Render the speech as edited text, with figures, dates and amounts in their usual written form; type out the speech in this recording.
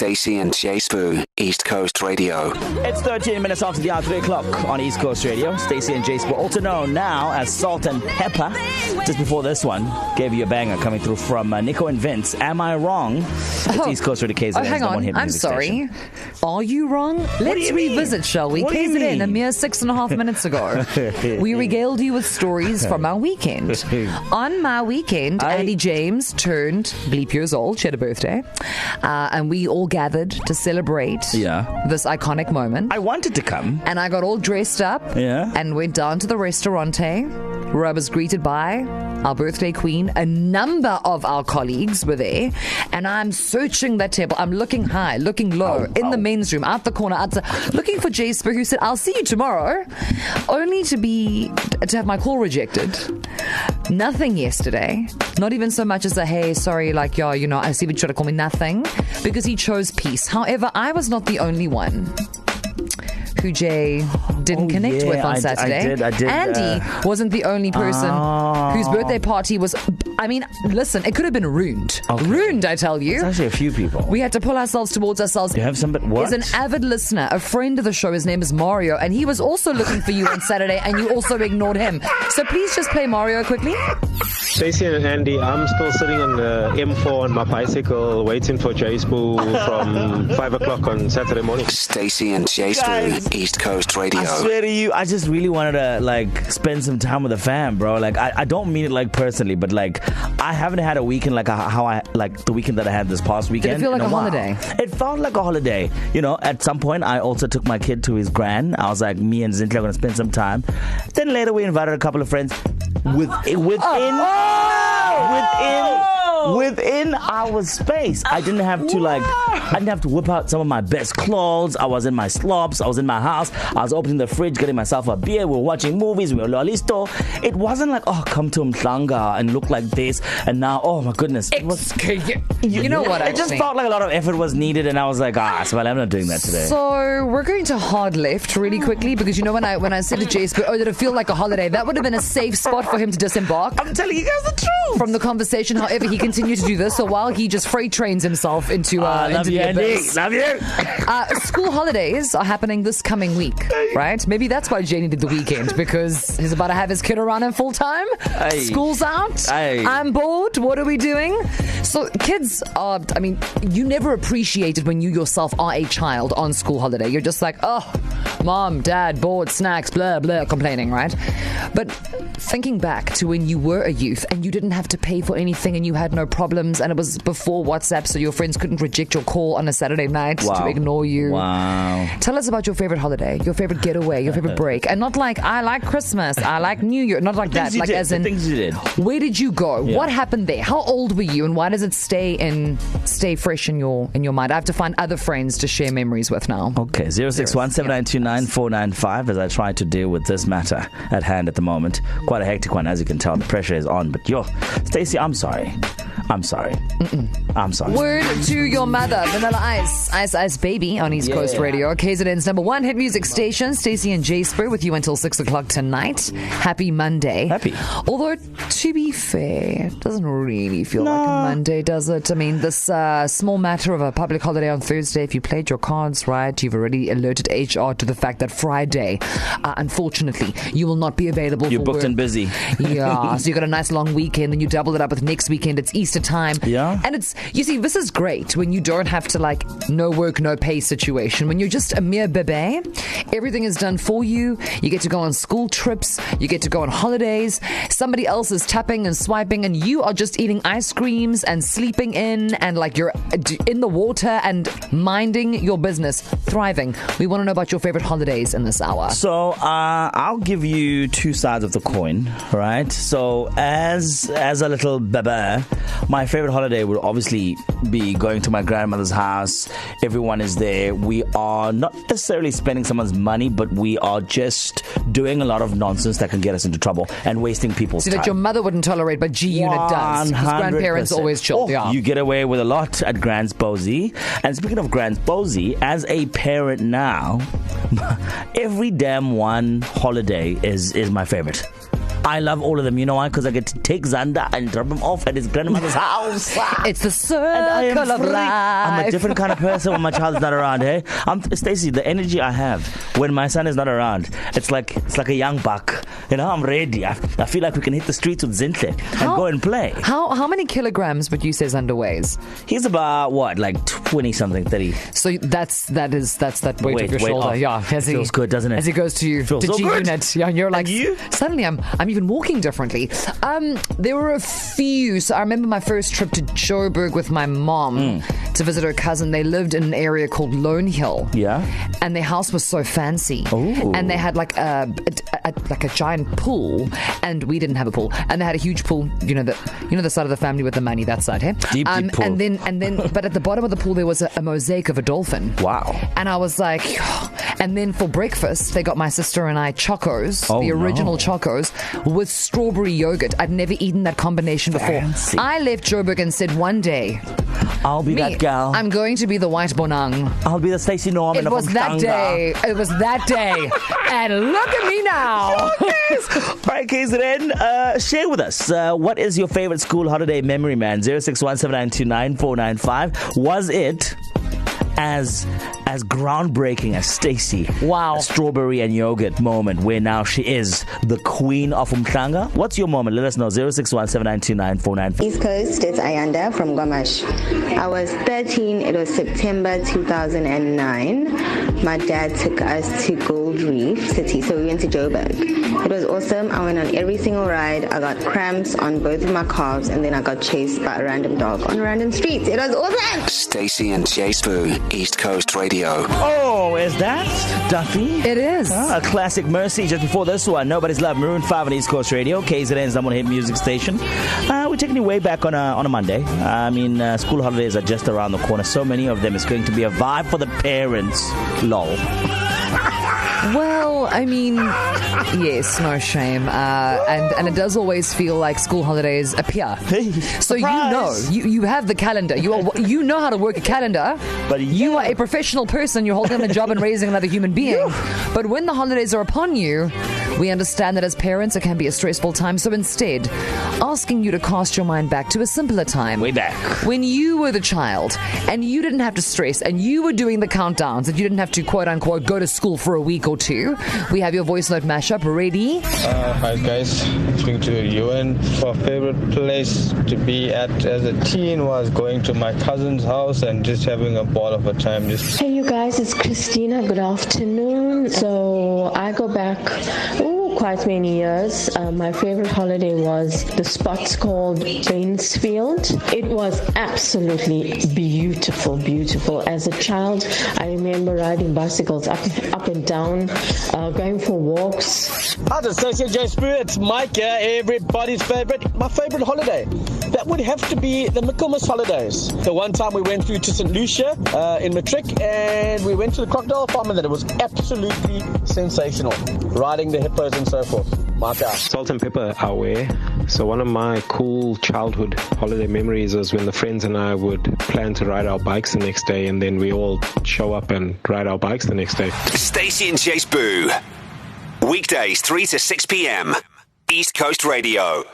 Stacey and J Sbu, East Coast Radio. It's 13 minutes after the hour, 3 o'clock on East Coast Radio. Stacey and J Sbu, also known now as Salt and Pepper. Just before this one, gave you a banger coming through from Nico and Vince. Am I wrong? It's East Coast Radio KZN. Hang on. I'm sorry. Are you wrong? Let's revisit, shall we? KZN, a mere 6.5 minutes ago. We regaled you with stories from our weekend. On my weekend, Andy James turned bleep years old. She had a birthday. And we all gathered to celebrate this iconic moment. I wanted to come. And I got all dressed up and went down to the restaurante where I was greeted by our birthday queen. A number of our colleagues were there. And I'm searching that table. I'm looking high, looking low, in the men's room, out the corner, looking for J Sbu, who said, I'll see you tomorrow. Only to have my call rejected. Nothing yesterday. Not even so much as a, hey, sorry, like, I see what you try to call me. Nothing. Because he chose peace. However, I was not the only one who Jay didn't connect with on Saturday. I did. Andy wasn't the only person whose birthday party was... I mean, listen, it could have been ruined. Okay. Ruined, I tell you. It's actually a few people. We had to pull ourselves towards ourselves. You have somebody... What? He's an avid listener, a friend of the show. His name is Mario, and he was also looking for you on Saturday, and you also ignored him. So please just play Mario quickly. Stacey and Andy, I'm still sitting on the M4 on my bicycle waiting for J Sbu from 5 o'clock on Saturday morning. Stacey and J Sbu, East Coast Radio. I swear to you, I just really wanted to spend some time with the fam, bro. I don't mean it personally, but I haven't had a weekend how I the weekend that I had this past weekend. Did it feel like a holiday? It felt like a holiday. At some point I also took my kid to his gran. I was like, me and Zintle are going to spend some time. Then later we invited a couple of friends within our space. I didn't have to whip out some of my best clothes. I was in my slops. I was in my house. I was opening the fridge, getting myself a beer. We were watching movies. We were lolisto. It wasn't like, come to Mhlanga and look like this. And now, oh my goodness. You know what? It just felt like a lot of effort was needed, and I was like, well, I'm not doing that today. So we're going to hard left really quickly, because when I said to J Sbu, did it feel like a holiday? That would have been a safe spot for him to disembark. I'm telling you guys the truth. From the conversation, however, he continued to do this. So while he just freight trains himself into the abyss. Love you. School holidays are happening this coming week, right? Maybe that's why Janie did the weekend, because he's about to have his kid around him full time. School's out. I'm bored. What are we doing? So kids are, you never appreciate it when you yourself are a child on school holiday. You're just like, mom, dad, bored, snacks, blah, blah, complaining, right? But thinking back to when you were a youth and you didn't have to pay for anything and you had no problems, and it was before WhatsApp, so your friends couldn't reject your call on a Saturday night to ignore you. Wow. Tell us about your favorite holiday, your favorite getaway, your favorite break. And not like, I like Christmas, I like New Year. Not like that. Like as in, things you did. Where did you go? Yeah. What happened there? How old were you? And why does it stay fresh in your mind? I have to find other friends to share memories with now. Okay, 061-7929-495 as I try to deal with this matter at hand at the moment. Quite a hectic one, as you can tell. The pressure is on. But Stacey, I'm sorry. I'm sorry. Word to your mother. Vanilla Ice Baby on East Coast Radio. KZN's number one hit music station. Stacey and J Sbu with you until 6 o'clock tonight. Happy Monday. Happy. Although, to be fair, it doesn't really feel like a Monday, does it? I mean, this small matter of a public holiday on Thursday, if you played your cards right, you've already alerted HR to the fact that Friday, unfortunately, you will not be available You're for booked work. And busy. Yeah, so you got a nice long weekend, and you double it up with next weekend. It's Easter time. Yeah. And you see, this is great when you don't have to no work, no pay situation. When you're just a mere bebe, everything is done for you. You get to go on school trips. You get to go on holidays. Somebody else is tapping and swiping, and you are just eating ice creams and sleeping in, and you're in the water and minding your business, thriving. We want to know about your favorite holidays in this hour. So I'll give you two sides of the coin, right? So as a little bebe, my favorite holiday would obviously be going to my grandmother's house. Everyone is there. We are not necessarily spending someone's money, but we are just doing a lot of nonsense that can get us into trouble and wasting people's time. That your mother wouldn't tolerate, but G-Unit does. Because grandparents always chill. You get away with a lot at Grand's Posey. And speaking of Grand's Posey, as a parent now, every damn one holiday is my favorite. I love all of them. You know why? Because I get to take Xander and drop him off at his grandmother's house. It's the circle of life. I'm a different kind of person when my child's not around. Hey, Stacey. The energy I have when my son is not around, it's like a young buck. You know, I'm ready. I feel like we can hit the streets with Zintle and go and play. How many kilograms would you say Xander weighs? He's about what, like 20 something, 30. So that's that weight of your shoulder. Off. Yeah, feels good, doesn't it? As he goes to you, to so G unit. Yeah, and you're like, and you? Suddenly I'm even walking differently. There were a few. So I remember my first trip to Joburg with my mom to visit her cousin. They lived in an area called Lone Hill. Yeah. And their house was so fancy. Ooh. And they had like a giant pool, and we didn't have a pool. And they had a huge pool. You know the side of the family with the money. That side, hey? Deep pool. And then, but at the bottom of the pool there was a mosaic of a dolphin. Wow. And I was like, and then for breakfast they got my sister and I chocos, the original chocos with strawberry yogurt. I'd never eaten that combination before. Fancy. I left Joburg and said, one day I'll be that gal. I'm going to be the white bonang. I'll be the Stacey Norman. It was that day. It was that day. And look at me now. All right, KZN, share with us. What is your favorite school holiday memory, man? 0617929495. Was it as groundbreaking as Stacey? Wow. A strawberry and yogurt moment where now she is the queen of Umhlanga. What's your moment? Let us know. 0617929495. East Coast, it's Ayanda from Gomash. I was 13. It was September 2009. My dad took us to Gold Reef City, so we went to Joburg. It was awesome. I went on every single ride. I got cramps on both of my calves, and then I got chased by a random dog on random streets. It was awesome. Stacey and J Sbu, East Coast Radio. Oh, is that Duffy? It is. A classic Mercy. Just before this one, Nobody's Love, Maroon 5 on East Coast Radio, KZN's number one hit music station. We're taking you way back on a Monday. I mean, school holidays are just around the corner. So many of them. It's going to be a vibe for the parents. Lol. Well, I mean, yes, no shame. And it does always feel like school holidays appear. Hey, so surprise. you have the calendar. You know how to work a calendar. But you are a professional person. You're holding a job and raising another human being. But when the holidays are upon you, we understand that as parents it can be a stressful time. So instead, asking you to cast your mind back to a simpler time. Way back. When you were the child and you didn't have to stress and you were doing the countdowns and you didn't have to quote unquote go to school for a week or two. We have your voice note mashup ready. Hi guys, speaking to Ewan. My favorite place to be at as a teen was going to my cousin's house and just having a ball of a time. Hey you guys, it's Christina. Good afternoon. So I go back quite many years. My favorite holiday was the spot's called Bainsfield. It was absolutely beautiful. As a child, I remember riding bicycles up and down, going for walks. Hi, this is Stacey and J Sbu. It's Mike here, everybody's favorite. My favorite holiday, that would have to be the Michaelmas holidays. The one time we went through to St. Lucia in Matric, and we went to the crocodile farm, and it was absolutely sensational. Riding the hippos and so forth. My God. Salt and pepper our way. So one of my cool childhood holiday memories was when the friends and I would plan to ride our bikes the next day, and then we all show up and ride our bikes the next day. Stacey and J Sbu. Weekdays 3 to 6 p.m. East Coast Radio.